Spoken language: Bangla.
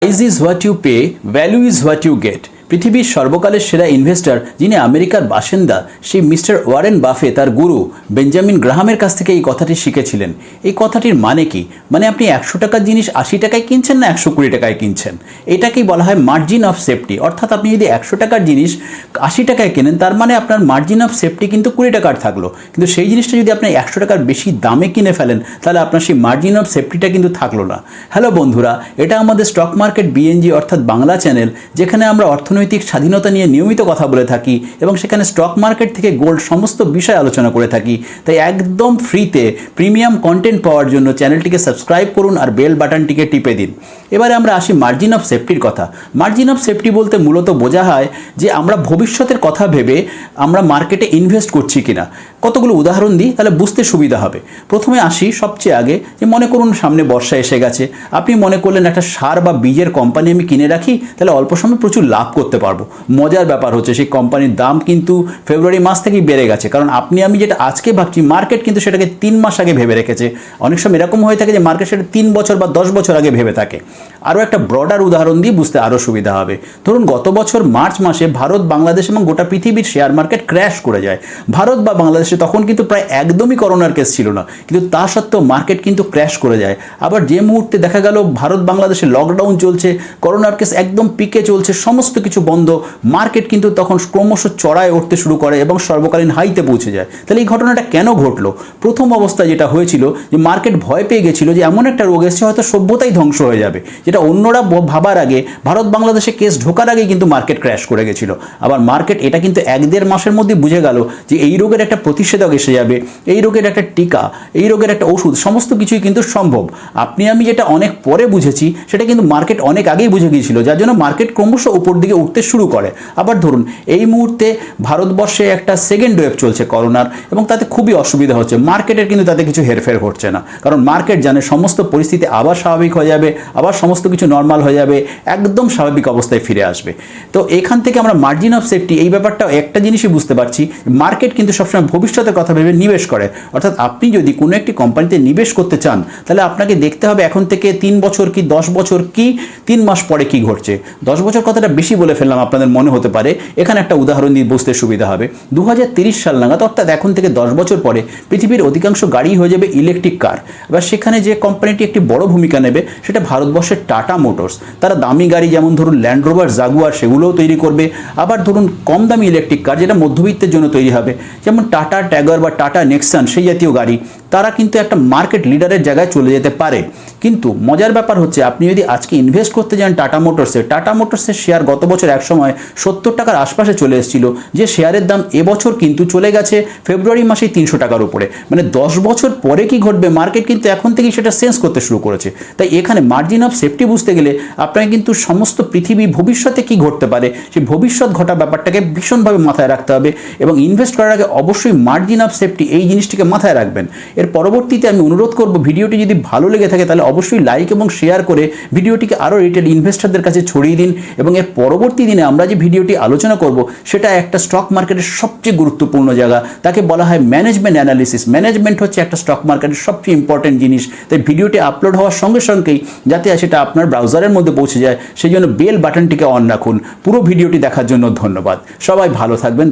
Price is what you pay, value is what you get. পৃথিবীর সর্বকালের সেরা ইনভেস্টর যিনি আমেরিকার বাসিন্দা সেই মিস্টার ওয়ারেন বাফে তার গুরু বেঞ্জামিন গ্রাহামের কাছ থেকে এই কথাটি শিখেছিলেন। এই কথাটির মানে কি? মানে আপনি 100 টাকার জিনিস 80 টাকায় কিনছেন না 120 টাকায় কিনছেন, এটাকেই বলা হয় মার্জিন অফ সেফটি। অর্থাৎ আপনি যদি 100 টাকার জিনিস 80 টাকায় কেনেন, তার মানে আপনার মার্জিন অফ সেফটি কিন্তু 20 টাকার থাকলো। কিন্তু সেই জিনিসটা যদি আপনি 100 টাকার বেশি দামে কিনে ফেলেন, তাহলে আপনার সেই মার্জিন অফ সেফটিটা কিন্তু থাকলো না। হ্যালো বন্ধুরা, এটা আমাদের স্টক মার্কেট বিএনজি অর্থাৎ বাংলা চ্যানেল, যেখানে আমরা অর্থনৈতিক স্বাধীনতা নিয়ে নিয়মিত কথা বলে থাকি এবং সেখানে স্টক মার্কেট থেকে গোল্ড সমস্ত বিষয় আলোচনা করে থাকি। তাই একদম ফ্রিতে প্রিমিয়াম কন্টেন্ট পাওয়ার জন্য চ্যানেলটিকে সাবস্ক্রাইব করুন আর বেল বাটনটিকে টিপে দিন। এবারে আমরা আসি মার্জিন অফ সেফটির কথা। মার্জিন অফ সেফটি বলতে মূলত বোঝা হয় যে আমরা ভবিষ্যতের কথা ভেবে আমরা মার্কেটে ইনভেস্ট করছি কিনা। কতগুলো উদাহরণ দিই, তাহলে বুঝতে সুবিধা হবে। প্রথমে আসি সবচেয়ে আগে, যে মনে করুন সামনে বর্ষা এসে গেছে, আপনি মনে করলেন একটা সার বা বীজের কোম্পানি আমি কিনে রাখি, তাহলে অল্প সময় প্রচুর লাভ করতে পারবো। মজার ব্যাপার হচ্ছে সেই কোম্পানির দাম কিন্তু ফেব্রুয়ারি মাস থেকেই বেড়ে গেছে, কারণ আপনি আমি যেটা আজকে ভাবছি মার্কেট কিন্তু সেটাকে 3 মাস আগে ভেবে রেখেছে। অনেক সময় এরকম হয়ে থাকে যে মার্কেট সেটা 3 বছর বা 10 বছর আগে ভেবে থাকে। আরও একটা ব্রডার উদাহরণ দিয়ে বুঝতে আরও সুবিধা হবে। ধরুন গত বছর মার্চ মাসে ভারত, বাংলাদেশ এবং গোটা পৃথিবীর শেয়ার মার্কেট ক্র্যাশ করে যায়। ভারত বা বাংলাদেশে তখন কিন্তু প্রায় একদমই করোনার কেস ছিল না, কিন্তু তা সত্ত্বেও মার্কেট কিন্তু ক্র্যাশ করে যায়। আবার যে মুহূর্তে দেখা গেল ভারত বাংলাদেশে লকডাউন চলছে, করোনার কেস একদম পিকে চলছে, সমস্ত কিছু বন্ধ, মার্কেট কিন্তু তখন ক্রমশ চড়ায় উঠতে শুরু করে এবং সর্বকালীন হাইতে পৌঁছে যায়। তাহলে এই ঘটনাটা কেন ঘটলো? প্রথম অবস্থায় যেটা হয়েছিল যে মার্কেট ভয় পেয়ে গেছিল যে এমন একটা রোগ এসছে হয়তো সভ্যতাই ধ্বংস হয়ে যাবে, যেটা অন্যরা ভাবার আগে ভারত বাংলাদেশে কেস ঢোকার আগেই কিন্তু মার্কেট ক্র্যাশ করে গেছিল। আবার মার্কেট এটা কিন্তু 1-1.5 মাসের মধ্যে বুঝে গেল যে এই রোগের একটা প্রতিষেধক এসে যাবে, এই রোগের একটা টিকা, এই রোগের একটা ওষুধ, সমস্ত কিছুই কিন্তু সম্ভব। আপনি আমি যেটা অনেক পরে বুঝেছি সেটা কিন্তু মার্কেট অনেক আগেই বুঝে গিয়েছিল, যার জন্য মার্কেট ক্রমশ উপর দিকে উঠতে শুরু করে। আবার ধরুন এই মুহূর্তে ভারতবর্ষে একটা সেকেন্ড ওয়েভ চলছে করোনার, এবং তাতে খুবই অসুবিধা হচ্ছে। মার্কেটের কিন্তু তাতে কিছু হেরফের ঘটছে না, কারণ মার্কেট জানে সমস্ত পরিস্থিতি আবার স্বাভাবিক হয়ে যাবে, আবার সমস্ত কিছু নর্মাল হয়ে যাবে, একদম স্বাভাবিক অবস্থায় ফিরে আসবে। তো এখান থেকে আমরা মার্জিন অফ সেফটি এই ব্যাপারটা একটা জিনিসই বুঝতে পারছি, মার্কেট কিন্তু সবসময় ভবিষ্যতের কথা ভেবে নিবেশ করে। অর্থাৎ আপনি যদি কোনো একটি কোম্পানিতে নিবেশ করতে চান, তাহলে আপনাকে দেখতে হবে এখন থেকে 3 বছর কি 10 বছর কি 3 মাস পরে কি ঘটছে। 10 বছর কথাটা বেশি বলে ফেললাম, আপনাদের মনে হতে পারে। এখানে একটা উদাহরণ দিয়ে বুঝতে সুবিধা হবে। 2030 সাল নাগাদ, অর্থাৎ এখন থেকে 10 বছর পরে পৃথিবীর অধিকাংশ গাড়ি হয়ে যাবে ইলেকট্রিক কার। এবার সেখানে যে কোম্পানিটি একটি বড় ভূমিকা নেবে সেটা ভারতবর্ষের টাটা মোটরস। তারা দামি গাড়ি যেমন ধরুন ল্যান্ড রোভার, জাগুয়ার, সেগুলোও তৈরি করবে। আবার ধরুন কম দামি ইলেকট্রিক কার যেটা মধ্যবিত্তের জন্য তৈরি হবে, যেমন টাটা ট্যাগর বা টাটা নেক্সন, সেই জাতীয় গাড়ি, তারা কিন্তু একটা মার্কেট লিডারের জায়গায় চলে যেতে পারে। কিন্তু মজার ব্যাপার হচ্ছে আপনি যদি আজকে ইনভেস্ট করতে যান টাটা মোটরসের শেয়ার গত বছর এক সময় 70 টাকার আশপাশে চলে এসেছিল, যে শেয়ারের দাম এবছর কিন্তু চলে গেছে ফেব্রুয়ারি মাসেই 300 টাকার উপরে। মানে 10 বছর পরে কি ঘটবে মার্কেট কিন্তু এখন থেকেই সেটা সেন্স করতে শুরু করেছে। তাই এখানে মার্জিন অফ সেফটি বুঝতে গেলে আপনাকে কিন্তু সমস্ত পৃথিবী ভবিষ্যতে কি ঘটতে পারে সেই ভবিষ্যৎ ঘটা ব্যাপারটাকে ভীষণভাবে মাথায় রাখতে হবে, এবং ইনভেস্ট করার আগে অবশ্যই মার্জিন অফ সেফটি এই জিনিসটিকে মাথায় রাখবেন। এর পরবর্তীতে আমি অনুরোধ করব, ভিডিওটি যদি ভালো লেগে থাকে তাহলে অবশ্যই লাইক এবং শেয়ার করে ভিডিওটিকে আরও রিটেল ইনভেস্টরদের কাছে ছড়িয়ে দিন। এবং এর পরবর্তী দিনে আমরা যে ভিডিওটি আলোচনা করব সেটা একটা স্টক মার্কেটের সবচেয়ে গুরুত্বপূর্ণ জায়গা, তাকে বলা হয় ম্যানেজমেন্ট অ্যানালিসিস। ম্যানেজমেন্ট হচ্ছে একটা স্টক মার্কেটের সবচেয়ে ইম্পর্টেন্ট জিনিস। তাই ভিডিওটি আপলোড হওয়ার সঙ্গে সঙ্গেই যাতে সেটা আপনার ব্রাউজারের মধ্যে পৌঁছে যায়, সেই জন্য বেল বাটনটিকে অন রাখুন। পুরো ভিডিওটি দেখার জন্য ধন্যবাদ। সবাই ভালো থাকবেন।